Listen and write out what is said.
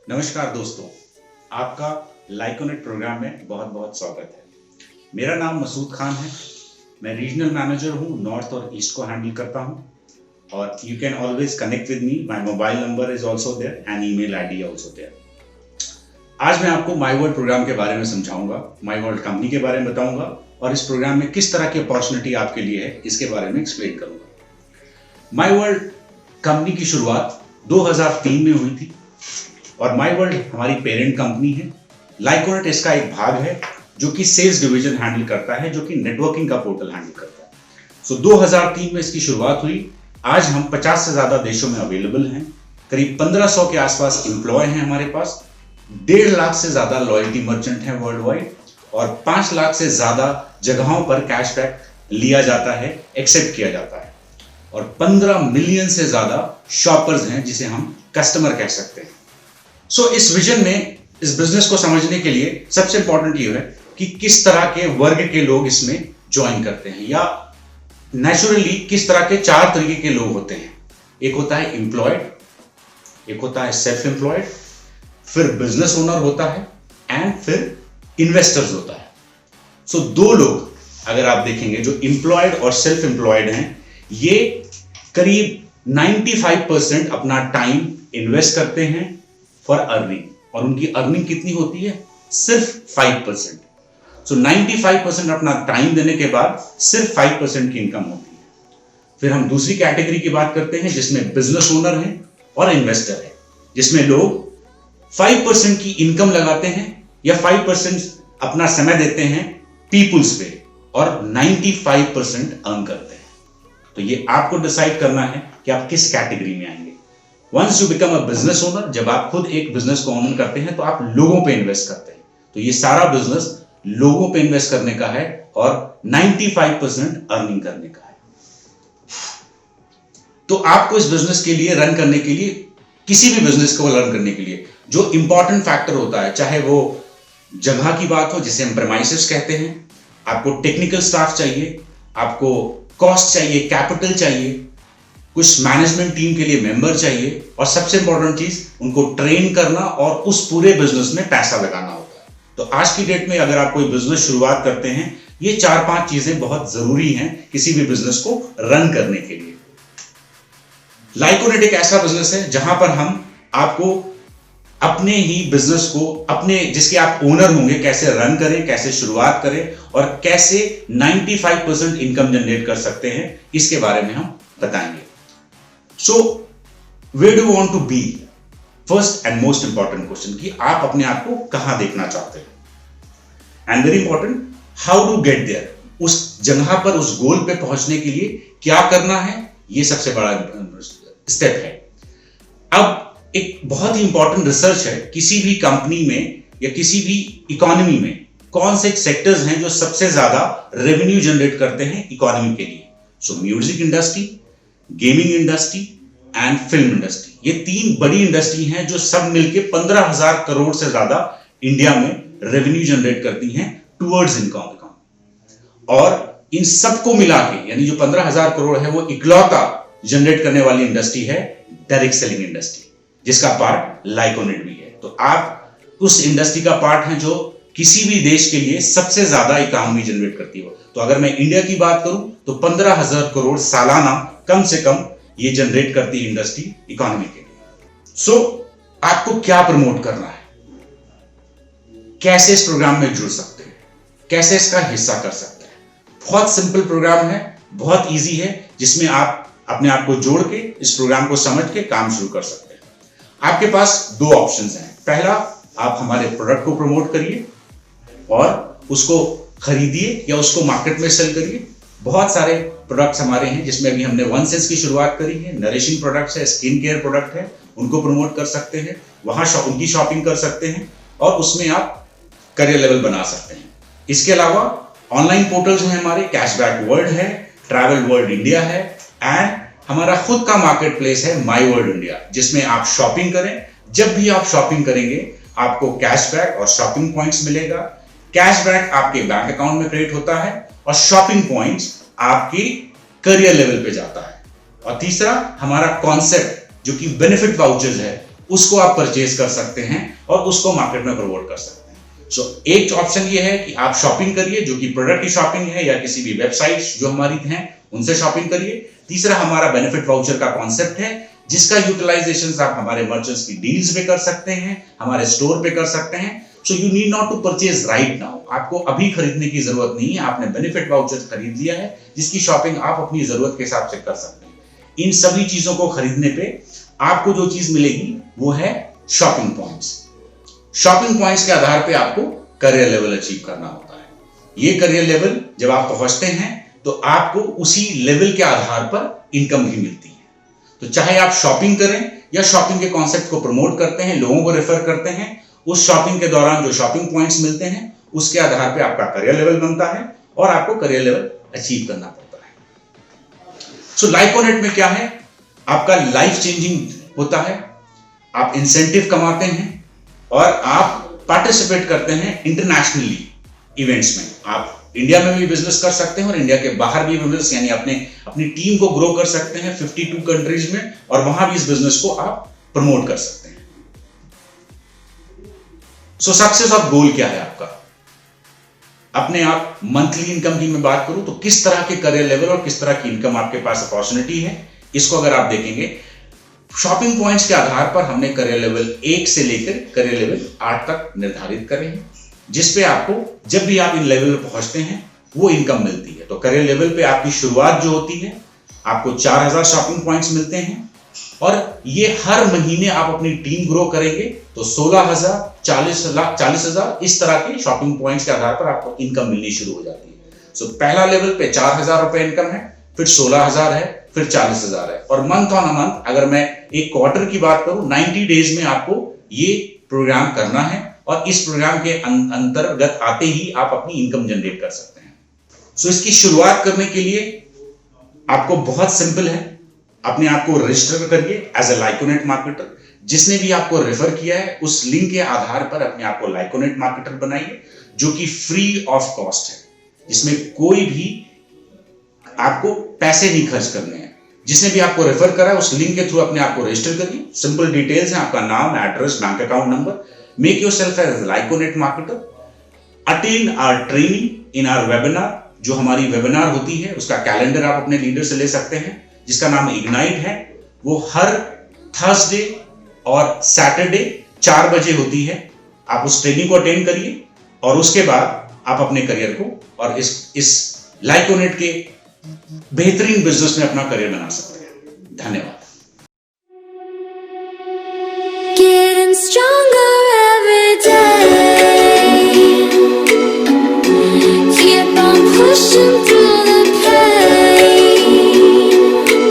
नमस्कार दोस्तों, आपका लाइकोनेट प्रोग्राम में बहुत बहुत स्वागत है। मेरा नाम मसूद खान है। मैं रीजनल मैनेजर हूँ, नॉर्थ और ईस्ट को हैंडल करता हूँ और you can always connect with me. My mobile number is also there and email ID also there. आज मैं आपको माय वर्ल्ड प्रोग्राम के बारे में समझाऊंगा, माय वर्ल्ड कंपनी के बारे में बताऊंगा और इस प्रोग्राम में किस तरह की अपॉर्चुनिटी आपके लिए है इसके बारे में एक्सप्लेन करूंगा। माय वर्ल्ड कंपनी की शुरुआत 2003 में हुई थी और माय वर्ल्ड हमारी पेरेंट कंपनी है। लाइकोनेट इसका एक भाग है जो कि सेल्स डिवीजन हैंडल करता है, जो कि नेटवर्किंग का पोर्टल हैंडल करता है। सो 2003 में इसकी शुरुआत हुई। आज हम 50 से ज्यादा देशों में अवेलेबल हैं। करीब 1500 के आसपास एम्प्लॉय हैं हमारे पास। 1.5 लाख से ज्यादा लॉयल्टी मर्चेंट हैं वर्ल्ड वाइड और 5 लाख से ज्यादा जगहों पर कैशबैक लिया जाता है, एक्सेप्ट किया जाता है और 15 मिलियन से ज्यादा शॉपर्स हैं जिसे हम कस्टमर कह सकते हैं। सो इस विजन में, इस बिजनेस को समझने के लिए सबसे इंपॉर्टेंट ये है कि किस तरह के वर्ग के लोग इसमें ज्वाइन करते हैं या नेचुरली किस तरह के 4 तरीके के लोग होते हैं। एक होता है एम्प्लॉयड, एक होता है सेल्फ एम्प्लॉयड, फिर बिजनेस ओनर होता है एंड फिर इन्वेस्टर्स होता है। सो 2 लोग अगर आप देखेंगे जो एम्प्लॉयड और सेल्फ एम्प्लॉयड हैं, ये करीब 95% अपना टाइम इन्वेस्ट करते हैं फॉर अर्निंग और उनकी अर्निंग कितनी होती है? सिर्फ 5%। सो 95% अपना टाइम देने के बाद सिर्फ 5% की इनकम होती है। फिर हम दूसरी कैटेगरी की बात करते हैं जिसमें बिजनेस ओनर है और इन्वेस्टर है, जिसमें लोग 5% की इनकम लगाते हैं या 5% अपना समय देते हैं पीपुल्स पे और 95% अर्न करते हैं। तो ये आपको डिसाइड करना है कि आप किस कैटेगरी में आएंगे। Once you become a business owner, जब आप खुद एक बिजनेस को ओन करते हैं तो आप लोगों पे इन्वेस्ट करते हैं। तो ये सारा बिजनेस लोगों पे इन्वेस्ट करने का है और 95% अर्निंग करने का है। तो आपको इस बिजनेस के लिए, रन करने के लिए, किसी भी बिजनेस को रन करने के लिए जो इंपॉर्टेंट फैक्टर होता है, चाहे वो जगह की बात हो जिसे हम प्रेमाइसेस कहते हैं, आपको टेक्निकल स्टाफ चाहिए, आपको कॉस्ट चाहिए, कैपिटल चाहिए, कुछ मैनेजमेंट टीम के लिए मेंबर चाहिए और सबसे इंपॉर्टेंट चीज उनको ट्रेन करना और उस पूरे बिजनेस में पैसा लगाना होता है। तो आज की डेट में अगर आप कोई बिजनेस शुरुआत करते हैं, ये 4-5 चीजें बहुत जरूरी हैं किसी भी बिजनेस को रन करने के लिए। लाइकोनेट एक ऐसा बिजनेस है जहां पर हम आपको अपने ही बिजनेस को, अपने जिसके आप ओनर होंगे, कैसे रन करें, कैसे शुरुआत करें और कैसे 95% इनकम जनरेट कर सकते हैं, इसके बारे में हम बताएंगे। So, where do you want to be? First and most important question कि आप अपने आप को कहां देखना चाहते हैं। And very important, how to get there? उस जगह पर, उस गोल पे पहुंचने के लिए क्या करना है, ये सबसे बड़ा स्टेप है। अब एक बहुत ही इंपॉर्टेंट रिसर्च है, किसी भी कंपनी में या किसी भी इकोनॉमी में कौन से सेक्टर्स हैं जो सबसे ज्यादा रेवेन्यू जनरेट करते हैं इकोनॉमी के लिए। सो music industry, gaming industry and film industry, ये 3 बड़ी इंडस्ट्री हैं जो सब मिलके 15,000 करोड़ से ज्यादा इंडिया में रेवेन्यू जनरेट करती हैं टुवर्ड्स इनकम। और इन सबको मिला के, यानी जो 15,000 करोड़ है, वो इकलौता जनरेट करने वाली इंडस्ट्री है डायरेक्ट सेलिंग इंडस्ट्री, जिसका पार्ट लाइकोनेट भी है। तो आप उस इंडस्ट्री का पार्ट हैं जो किसी भी देश के लिए सबसे ज्यादा इकोनॉमी जनरेट करती हो। तो अगर मैं इंडिया की बात करूं तो 15,000 करोड़ सालाना कम से कम ये जनरेट करती है इंडस्ट्री इकोनॉमी के लिए। सो आपको क्या प्रमोट करना है, कैसे इस प्रोग्राम में जुड़ सकते हैं, कैसे इसका हिस्सा कर सकते हैं। बहुत सिंपल प्रोग्राम है, बहुत इजी है, जिसमें आप अपने आप को जोड़ के इस प्रोग्राम को समझ के काम शुरू कर सकते हैं। आपके पास 2 ऑप्शंस हैं। पहला, आप हमारे प्रोडक्ट को प्रमोट करिए और उसको खरीदिए या उसको मार्केट में सेल करिए। बहुत सारे प्रोडक्ट्स हमारे हैं जिसमें अभी हमने OneSense की शुरुआत करी है, नरिशिंग प्रोडक्ट्स है, स्किन केयर प्रोडक्ट है, उनको प्रमोट कर सकते हैं, वहां उनकी शॉपिंग कर सकते हैं और उसमें आप करियर लेवल बना सकते हैं। इसके अलावा ऑनलाइन पोर्टल्स हैं हमारे, कैशबैक वर्ल्ड है, ट्रैवल वर्ल्ड इंडिया है एंड हमारा खुद का मार्केट प्लेस है माई वर्ल्ड इंडिया, जिसमें आप शॉपिंग करें। जब भी आप शॉपिंग करेंगे आपको कैशबैक और शॉपिंग पॉइंट्स मिलेगा। कैशबैक आपके बैंक अकाउंट में क्रेडिट होता है और शॉपिंग पॉइंट्स आपकी करियर लेवल पे जाता है। और तीसरा, हमारा कॉन्सेप्ट जो कि बेनिफिट वाउचर्स है, उसको आप परचेज कर सकते हैं और उसको मार्केट में प्रमोट कर सकते हैं। सो एक ऑप्शन ये है कि आप शॉपिंग करिए, जो कि प्रोडक्ट की शॉपिंग है या किसी भी वेबसाइट्स जो हमारी हैं उनसे शॉपिंग करिए। तीसरा हमारा बेनिफिट वाउचर का कॉन्सेप्ट है, जिसका यूटिलाइजेशन आप हमारे मर्चेंट्स की डील्स पे कर सकते हैं, हमारे स्टोर पे कर सकते हैं। So you need not to purchase right now, आपको अभी खरीदने की जरूरत नहीं है। आपने बेनिफिट वाउचर खरीद लिया है, जिसकी शॉपिंग आप अपनी जरूरत के हिसाब से कर सकते हैं। इन सभी चीजों को खरीदने पे आपको जो चीज मिलेगी वो है शॉपिंग पॉइंट्स। शॉपिंग पॉइंट्स के आधार पे आपको करियर लेवल अचीव करना होता है। ये करियर लेवल जब आप पहुंचते हैं तो आपको उसी लेवल के आधार पर इनकम भी मिलती है। तो चाहे आप शॉपिंग करें या शॉपिंग के कॉन्सेप्ट को प्रमोट करते हैं, लोगों को रेफर करते हैं, उस शॉपिंग के दौरान जो शॉपिंग पॉइंट्स मिलते हैं उसके आधार पे आपका करियर लेवल बनता है और आपको करियर लेवल अचीव करना पड़ता है। सो लाइकोनेट में क्या है, आपका लाइफ चेंजिंग होता है, आप इंसेंटिव कमाते हैं और आप पार्टिसिपेट करते हैं इंटरनेशनली इवेंट्स में। आप इंडिया में भी बिजनेस कर सकते हैं और इंडिया के बाहर भी बिजनेस, यानी अपनी टीम को ग्रो कर सकते हैं 52 कंट्रीज में, और वहां भी इस बिजनेस को आप प्रमोट कर सकते हैं। सो सक्सेस ऑफ गोल क्या है आपका? अपने आप मंथली इनकम की मैं बात करूं तो किस तरह के करियर लेवल और किस तरह की इनकम आपके पास अपॉर्चुनिटी है, इसको अगर आप देखेंगे शॉपिंग पॉइंट्स के आधार पर हमने करियर लेवल 1 से लेकर करियर लेवल 8 तक निर्धारित करे हैं, जिसपे आपको जब भी आप इन लेवल पर पहुंचते हैं वो इनकम मिलती है। तो करियर लेवल पे आपकी शुरुआत जो होती है, आपको 4000 शॉपिंग पॉइंट्स मिलते हैं और ये हर महीने आप अपनी टीम ग्रो करेंगे तो 16,000, 40,000 इस तरह के शॉपिंग पॉइंट्स के आधार पर आपको इनकम मिलनी शुरू हो जाती है। सो पहला लेवल पे 4,000 रुपए इनकम है, फिर 16,000 है, फिर 40,000 है, और मंथ ऑन मंथ अगर मैं एक क्वार्टर की बात करूं 90 डेज में आपको ये प्रोग्राम करना है और इस प्रोग्राम के अंतर्गत आते ही आप अपनी इनकम जनरेट कर सकते हैं। सो इसकी शुरुआत करने के लिए आपको बहुत सिंपल है, अपने आप को रजिस्टर करिए एज अ लाइकोनेट मार्केटर। जिसने भी आपको रेफर किया है उस लिंक के आधार पर अपने आप को लाइकोनेट मार्केटर बनाइए, जो कि फ्री ऑफ कॉस्ट है, जिसमें कोई भी आपको पैसे नहीं खर्च करने हैं। जिसने भी आपको रेफर करा है उस लिंक के थ्रू अपने आप को रजिस्टर करिए। सिंपल डिटेल्स हैं, आपका नाम, address, bank account number. Make yourself as Likonet marketer. Attend our training in our webinar. जो हमारी वेबिनार होती है उसका कैलेंडर आप अपने लीडर से ले सकते हैं, जिसका नाम इग्नाइट है। वो हर थर्सडे और सैटरडे 4 बजे होती है। आप उस ट्रेनिंग को अटेंड करिए और उसके बाद आप अपने करियर को और इस लाइकोनेट के बेहतरीन बिजनेस में अपना करियर बना सकते हैं। धन्यवाद। Getting stronger every day. Keep on pushing through.